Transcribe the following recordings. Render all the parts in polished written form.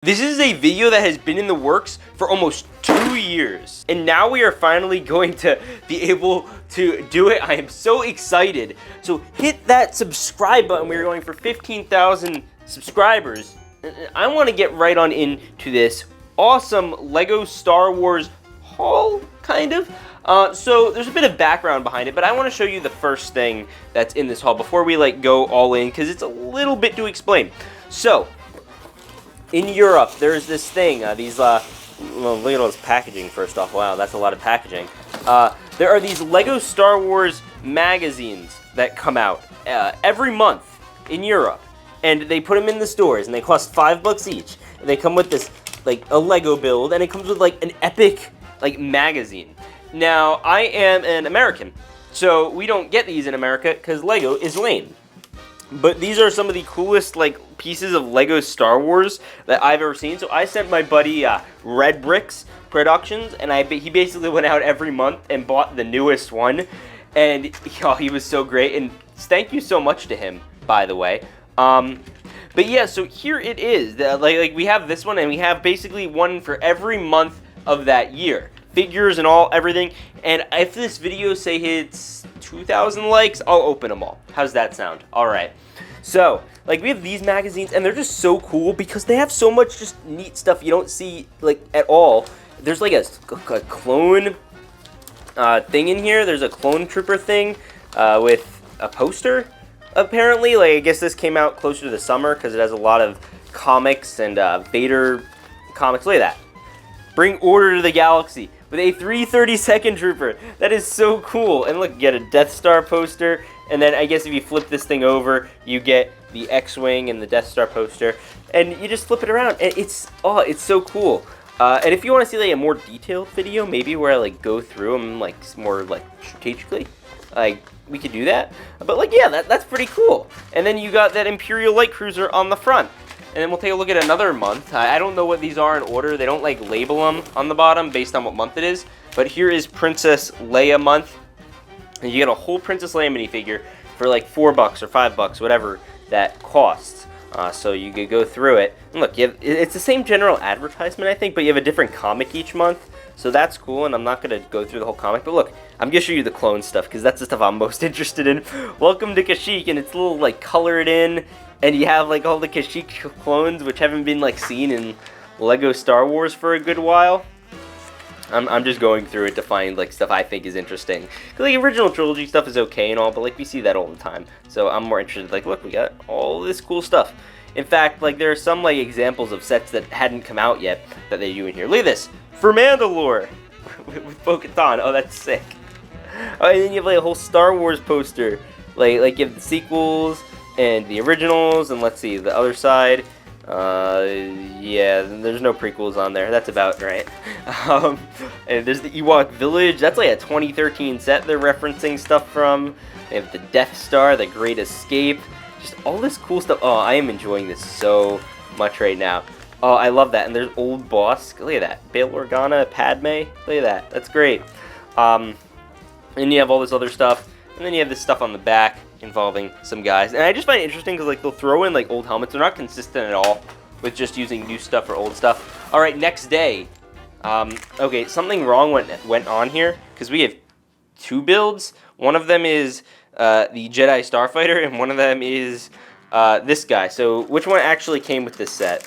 This is a video that has been in the works for almost 2 years, and now we are finally going to be able to do it. I am so excited. So hit that subscribe button. We're going for 15,000 subscribers. I want to get right on into this awesome Lego Star Wars haul, kind of. So there's a bit of background behind it, but I want to show you the first thing that's in this haul before we go all in, because it's a little bit to explain. So in Europe, there's this thing, well, look at all this packaging first off. Wow, that's a lot of packaging. There are these Lego Star Wars magazines that come out every month in Europe. And they put them in the stores, and they cost $5 each. And they come with this, a Lego build, and it comes with, an epic, magazine. Now, I am an American, so we don't get these in America because Lego is lame. But these are some of the coolest pieces of Lego Star Wars that I've ever seen. So I sent my buddy Red Brix Productions, and he basically went out every month and bought the newest one, and he was so great. And thank you so much to him, by the way. But yeah, so here it is. We have this one, and we have basically one for every month of that year. Figures and everything. And if this video hits 2,000 likes, I'll open them all. How's that sound? All right. So, we have these magazines, and they're just so cool because they have so much just neat stuff you don't see, at all. There's, a clone thing in here. There's a clone trooper thing with a poster, apparently. I guess this came out closer to the summer because it has a lot of comics and Vader comics. Look at that. Bring order to the galaxy with a 332nd trooper. That is so cool. And look, you get a Death Star poster. And then I guess if you flip this thing over, you get the X-Wing and the Death Star poster. And you just flip it around. And it's so cool. And if you want to see a more detailed video, maybe where I go through them more strategically, we could do that. But yeah, that's pretty cool. And then you got that Imperial Light Cruiser on the front. And then we'll take a look at another month. I don't know what these are in order. They don't label them on the bottom based on what month it is. But here is Princess Leia month. And you get a whole Princess Leia minifigure for $4 or $5, whatever that costs. So you could go through it. And look, it's the same general advertisement, I think, but you have a different comic each month. So that's cool, and I'm not going to go through the whole comic. But look, I'm going to show you the clone stuff, because that's the stuff I'm most interested in. Welcome to Kashyyyk, and it's a little, colored in. And you have, all the Kashyyyk clones, which haven't been, seen in Lego Star Wars for a good while. I'm just going through it to find, stuff I think is interesting. Because, the original trilogy stuff is okay and all, but, we see that all the time. So I'm more interested, look, we got all this cool stuff. In fact, there are some, examples of sets that hadn't come out yet that they do in here. Look at this! For Mandalore! with Bo-Katan. Oh, that's sick. Oh, and then you have, a whole Star Wars poster. You have the sequels and the originals, and let's see, the other side. Yeah, there's no prequels on there. That's about right. And there's the Ewok Village. That's a 2013 set they're referencing stuff from. They have the Death Star, the Great Escape. Just all this cool stuff. Oh, I am enjoying this so much right now. Oh, I love that. And there's Old Boss. Look at that. Bail Organa, Padme. Look at that. That's great. And you have all this other stuff. And then you have this stuff on the back involving some guys. And I just find it interesting because they'll throw in old helmets. They're not consistent at all with just using new stuff or old stuff. All right, next day. Okay, something wrong went on here because we have two builds. One of them is the Jedi Starfighter, and one of them is this guy. So which one actually came with this set?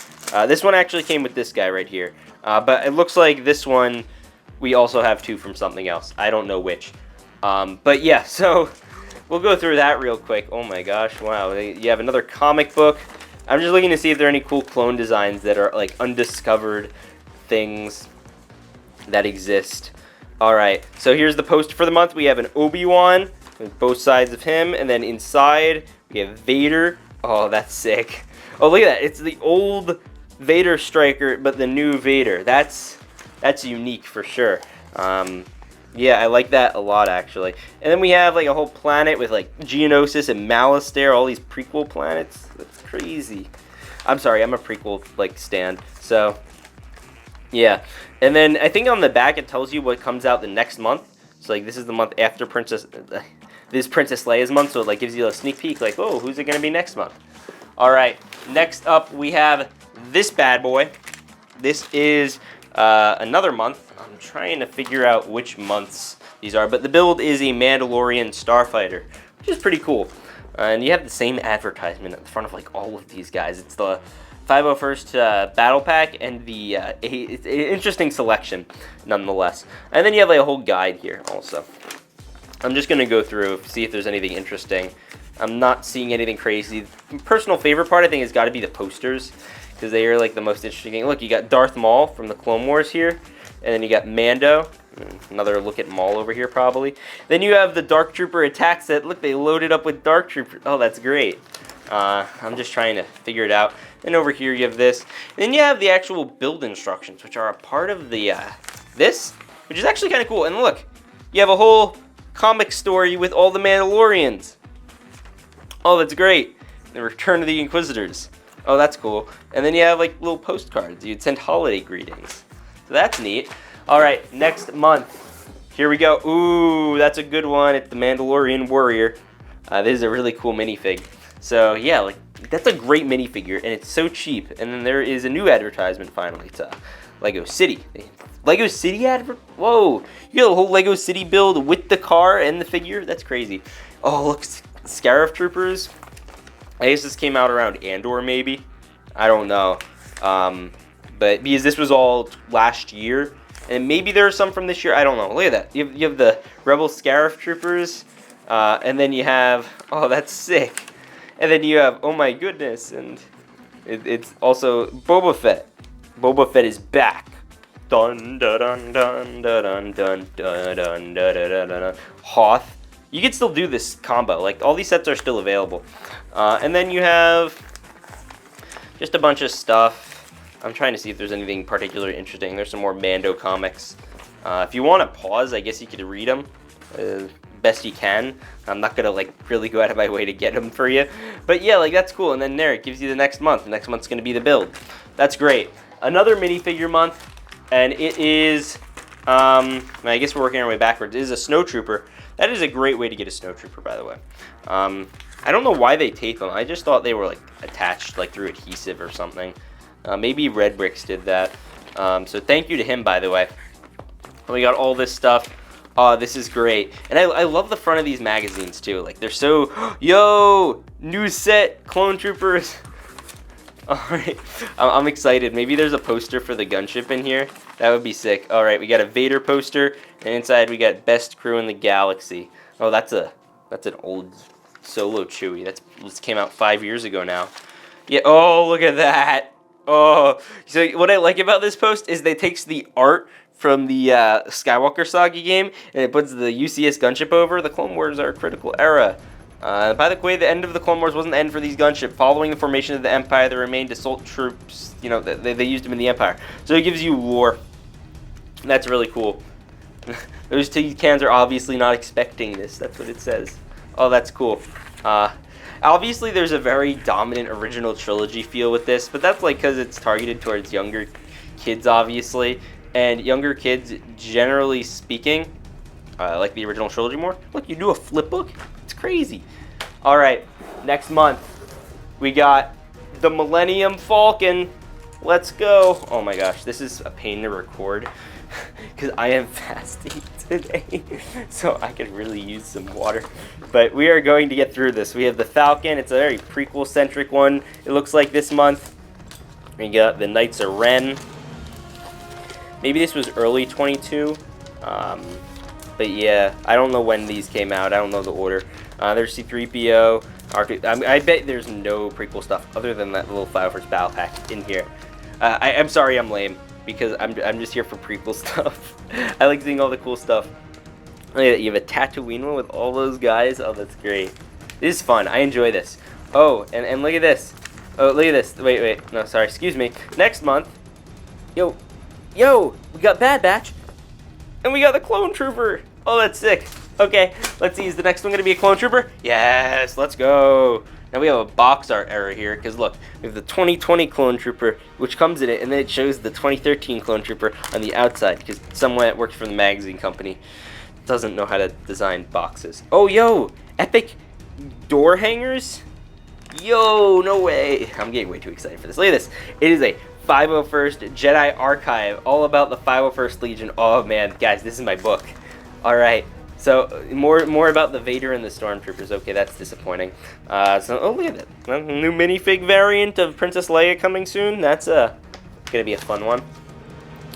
This one actually came with this guy right here. But it looks like this one we also have two from something else. I don't know which. But yeah, so we'll go through that real quick. Oh my gosh, wow. You have another comic book. I'm just looking to see if there are any cool clone designs that are undiscovered things that exist. Alright, so here's the poster for the month. We have an Obi-Wan with both sides of him, and then inside we have Vader. Oh, that's sick. Oh, look at that. It's the old Vader striker, but the new Vader. That's unique for sure. Yeah, I like that a lot, actually. And then we have, a whole planet with, Geonosis and Malastare, all these prequel planets. That's crazy. I'm sorry, I'm a prequel, stan. So, yeah. And then I think on the back it tells you what comes out the next month. So, this is the month after Princess Leia's month, so it, gives you a sneak peek, oh, who's it going to be next month? All right, next up we have this bad boy. This is another month. I'm trying to figure out which months these are, but the build is a Mandalorian Starfighter, which is pretty cool. And you have the same advertisement at the front of like all of these guys. It's the 501st Battle Pack and the it's an interesting selection nonetheless. And then you have like a whole guide here also. I'm just gonna go through, see if there's anything interesting. I'm not seeing anything crazy. Personal favorite part I think has got to be the posters, because they are like the most interesting thing. Look, you got Darth Maul from the Clone Wars here, and then you got Mando. Another look at Maul over here probably. Then you have the Dark Trooper attack set. Look, they loaded up with Dark Trooper. Oh, that's great. I'm just trying to figure it out. And over here you have this. Then you have the actual build instructions, which are a part of the this, which is actually kind of cool. And look, you have a whole comic story with all the Mandalorians. Oh, that's great. The Return of the Inquisitors. Oh, that's cool. And then you have like little postcards. You'd send holiday greetings. So that's neat. All right, next month. Here we go. Ooh, that's a good one. It's the Mandalorian Warrior. This is a really cool minifig. So yeah, like that's a great minifigure, and it's so cheap. And then there is a new advertisement finally. It's Lego City. Lego City advert? Whoa, you got a whole Lego City build with the car and the figure? That's crazy. Oh, look, Scarif Troopers. I guess this came out around Andor, maybe. I don't know. But because this was all last year, and maybe there are some from this year. I don't know. Look at that. You have the Rebel Scarif Troopers, and then you have, oh, that's sick. And then you have, oh my goodness, and it's also Boba Fett. Boba Fett is back. Dun dun dun dun dun dun dun dun dun dun dun. Hoth. You can still do this combo. Like, all these sets are still available. And then you have just a bunch of stuff. I'm trying to see if there's anything particularly interesting. There's some more Mando comics. If you want to pause, I guess you could read them best you can. I'm not going to, like, really go out of my way to get them for you. But, yeah, like, that's cool. And then there, it gives you the next month. The next month's going to be the build. That's great. Another minifigure month, and it is, I guess we're working our way backwards. It is a Snow Trooper. That is a great way to get a Snow Trooper, by the way. I don't know why they tape them. I just thought they were like attached like through adhesive or something. Maybe Red Brix did that. So thank you to him, by the way. We got all this stuff. Oh, this is great. And I love the front of these magazines too. Like they're so, yo, new set, Clone Troopers. All right, I'm excited. Maybe there's a poster for the gunship in here. That would be sick. All right, we got a Vader poster, and inside we got Best Crew in the Galaxy. Oh, that's an old Solo Chewie. This came out 5 years ago now. Yeah. Oh, look at that. Oh, so what I like about this post is they takes the art from the Skywalker Saga game, and it puts the UCS gunship over. The Clone Wars are a critical era. By the way, the end of the Clone Wars wasn't the end for these gunship. Following the formation of the Empire, there remained assault troops. You know, they used them in the Empire. So it gives you lore. That's really cool. Those two cans are obviously not expecting this. That's what it says. Oh, that's cool. Obviously, there's a very dominant original trilogy feel with this, but that's like because it's targeted towards younger kids, obviously. And younger kids, generally speaking, like the original trilogy more. Look, you do a flip book? It's crazy. All right, next month, we got the Millennium Falcon. Let's go. Oh my gosh, this is a pain to record because I am fasting today, so I could really use some water. But we are going to get through this. We have the Falcon. It's a very prequel-centric one. It looks like this month. We got the Knights of Ren. Maybe this was early 22. But yeah, I don't know when these came out. I don't know the order. There's C-3PO. I bet there's no prequel stuff other than that little 501st Battle Pack in here. I'm sorry I'm lame, because I'm just here for prequel stuff. I like seeing all the cool stuff. Look at that, you have a Tatooine one with all those guys. Oh, that's great. This is fun. I enjoy this. Oh, and look at this. Oh, look at this. Wait. No, sorry. Excuse me. Next month. Yo, we got Bad Batch. And we got the Clone Trooper. Oh, that's sick. Okay, let's see. Is the next one going to be a Clone Trooper? Yes, let's go. Now we have a box art error here, because look, we have the 2020 Clone Trooper, which comes in it, and then it shows the 2013 Clone Trooper on the outside, because someone that works for the magazine company doesn't know how to design boxes. Oh, yo, epic door hangers? Yo, no way. I'm getting way too excited for this. Look at this. It is a 501st Jedi Archive, all about the 501st Legion. Oh man, guys, this is my book. All right, so more about the Vader and the Stormtroopers. Okay, that's disappointing. Oh, look at that. A new minifig variant of Princess Leia coming soon. That's gonna be a fun one.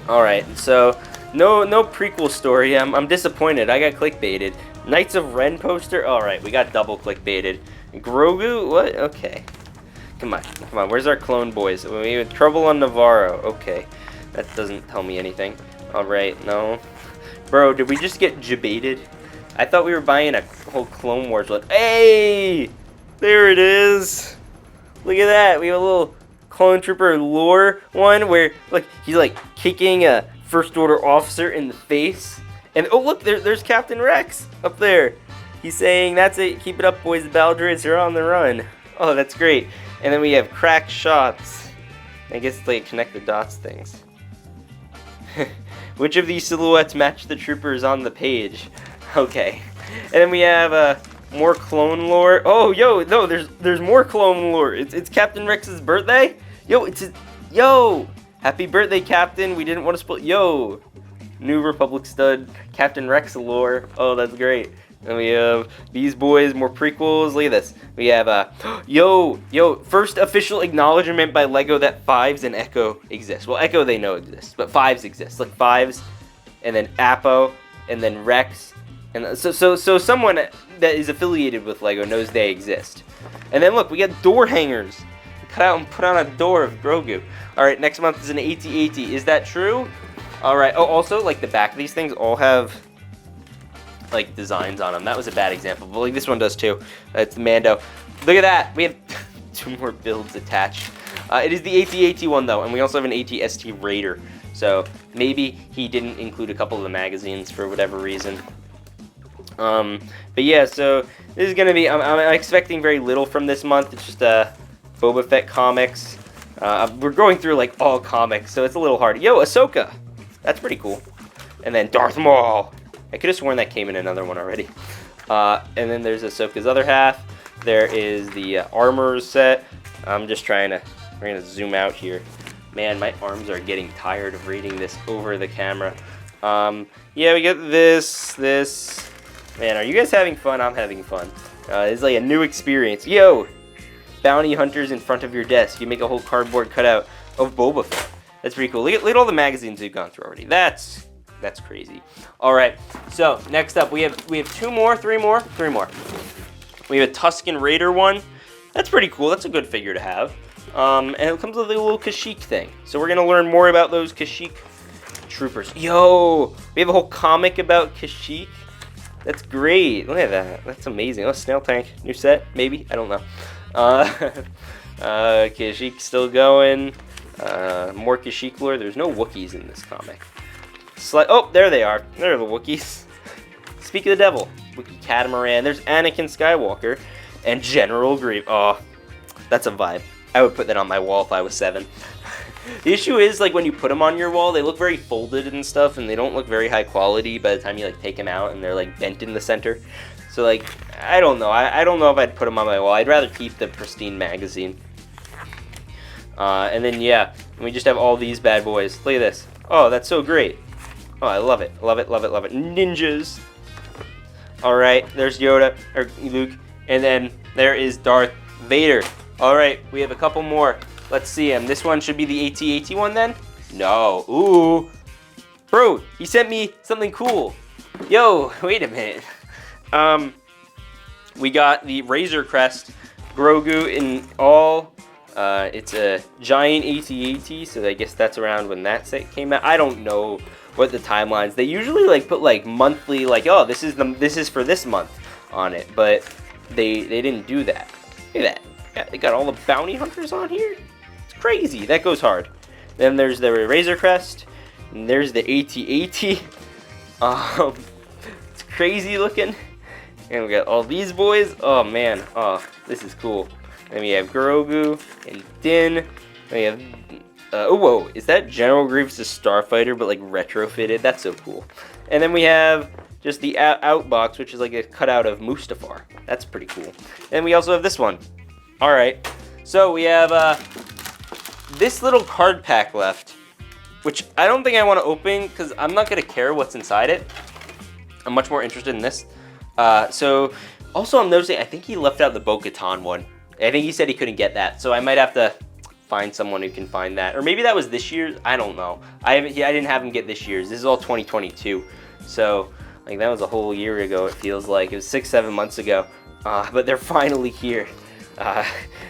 All right, so no prequel story. I'm disappointed. I got clickbaited. Knights of Ren poster. All right, we got double clickbaited. Grogu? What? Okay. Come on. Where's our clone boys? We have trouble on Navarro. Okay. That doesn't tell me anything. Alright, no. Bro, did we just get jebaited? I thought we were buying a whole Clone Wars one. Hey! There it is! Look at that. We have a little Clone Trooper lore one where, look, he's like kicking a First Order officer in the face. And, oh, look, there's Captain Rex up there. He's saying, that's it, keep it up, boys, the battle droids are on the run. Oh, that's great. And then we have crack shots. I guess it's like connect the dots things. Which of these silhouettes match the troopers on the page? Okay. And then we have more clone lore. Oh, yo, no, there's more clone lore. It's Captain Rex's birthday? Yo, happy birthday, Captain. We didn't want to spoil. Yo, New Republic stud, Captain Rex lore. Oh, that's great. And we have these boys, more prequels. Look at this. We have yo, first official acknowledgement by Lego that Fives and Echo exist. Well, Echo they know exists, but Fives exist. Like Fives, and then Apo, and then Rex, and so someone that is affiliated with Lego knows they exist. And then look, we got door hangers. Cut out and put on a door of Grogu. All right, next month is an AT-AT. Is that true? All right. Oh, also like the back of these things all have like designs on them. That was a bad example, but like this one does too. It's the Mando. Look at that. We have 2 more builds attached. It is the AT-AT one though, and we also have an AT-ST Raider. So maybe he didn't include a couple of the magazines for whatever reason. But yeah, so this is gonna be. I'm expecting very little from this month. It's just Boba Fett comics. We're going through like all comics, so it's a little hard. Yo, Ahsoka. That's pretty cool. And then Darth Maul. I could have sworn that came in another one already. And then there's Ahsoka's other half. There is the armor set. I'm just trying to, we're going to zoom out here. Man, my arms are getting tired of reading this over the camera. Yeah, we get this. Man, are you guys having fun? I'm having fun. It's like a new experience. Yo, bounty hunters in front of your desk. You make a whole cardboard cutout of Boba Fett. That's pretty cool. Look at all the magazines we've gone through already. That's crazy. All right, so next up we have 3 more. We have a Tusken Raider one. That's pretty cool. That's a good figure to have. And it comes with a little Kashyyyk thing. So we're gonna learn more about those Kashyyyk troopers. Yo, we have a whole comic about Kashyyyk. That's great. Look at that. That's amazing. Oh, Snail Tank, new set, maybe. I don't know. Kashyyyk still going. More Kashyyyk lore. There's no Wookiees in this comic. Oh, there they are. There are the Wookiees. Speak of the devil. Wookiee Catamaran. There's Anakin Skywalker and General Grievous. Oh, that's a vibe. I would put that on my wall if I was 7. The issue is, like, when you put them on your wall, they look very folded and stuff, and they don't look very high quality by the time you, like, take them out, and they're, like, bent in the center. So, like, I don't know. I don't know if I'd put them on my wall. I'd rather keep the pristine magazine. And then, yeah, we just have all these bad boys. Look at this. Oh, that's so great. Oh, I love it. Love it, love it, love it. Ninjas. Alright, there's Yoda, or Luke. And then there is Darth Vader. Alright, we have a couple more. Let's see him. This one should be the AT-AT one then? No. Ooh. Bro, he sent me something cool. Yo, wait a minute. We got the Razor Crest Grogu in all. It's a giant AT-AT, so I guess that's around when that set came out. I don't know what the timelines. They usually like put like monthly, like, oh, this is for this month on it, but they didn't do that. Look at that. Yeah, they got all the bounty hunters on here. It's crazy. That goes hard. Then there's the Razor Crest, and there's the AT-AT. It's crazy looking. And we got all these boys. Oh man. Oh, this is cool. Then we have Grogu and Din. We have, oh whoa, is that General Grievous' Starfighter, but like retrofitted? That's so cool. And then we have just the outbox, which is like a cutout of Mustafar. That's pretty cool. And we also have this one. All right, so we have this little card pack left, which I don't think I want to open because I'm not gonna care what's inside it. I'm much more interested in this. So also I'm noticing, I think he left out the Bo-Katan one. I think he said he couldn't get that, so I might have to find someone who can find that. Or maybe that was this year's, I don't know. I didn't have him get this year's. This is all 2022. So like that was a whole year ago, it feels like. It was 6-7 months ago. But they're finally here.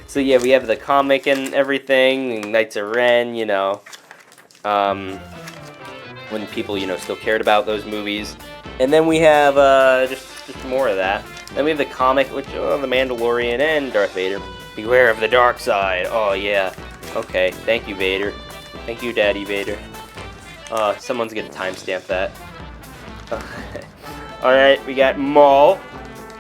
So yeah, we have the comic and everything, Knights of Ren, you know. When people, you know, still cared about those movies. And then we have just more of that. Then we have the comic, which, oh, The Mandalorian and Darth Vader. Beware of the dark side. Oh, yeah. Okay, thank you, Vader. Thank you, Daddy Vader. Someone's gonna timestamp that. Alright, we got Maul.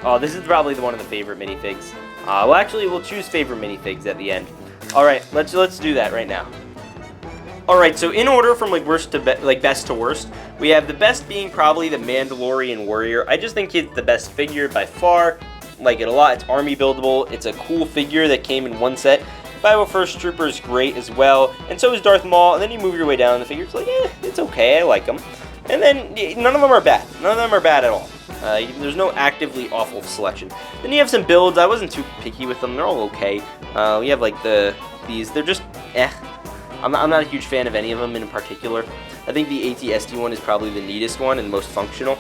Oh, this is probably one of the favorite minifigs. Well, actually, we'll choose favorite minifigs at the end. Alright, let's do that right now. Alright, so in order from like worst to best to worst, we have the best being probably the Mandalorian Warrior. I just think it's the best figure by far. Like it a lot. It's army buildable. It's a cool figure that came in one set. 501st Trooper is great as well, and so is Darth Maul. And then you move your way down the figure. It's like, it's okay. I like them. And then none of them are bad. None of them are bad at all. There's no actively awful selection. Then you have some builds. I wasn't too picky with them. They're all okay. We have like these. They're just I'm not a huge fan of any of them in particular. I think the AT-ST one is probably the neatest one and most functional.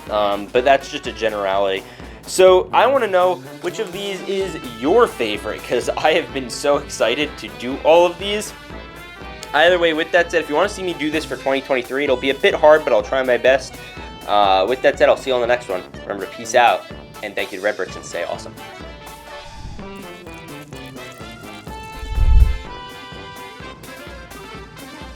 But that's just a generality. So I want to know which of these is your favorite, because I have been so excited to do all of these. Either way, with that said, if you want to see me do this for 2023, it'll be a bit hard, but I'll try my best. With that said, I'll see you on the next one. Remember to peace out, and thank you to Red Brix, and stay awesome.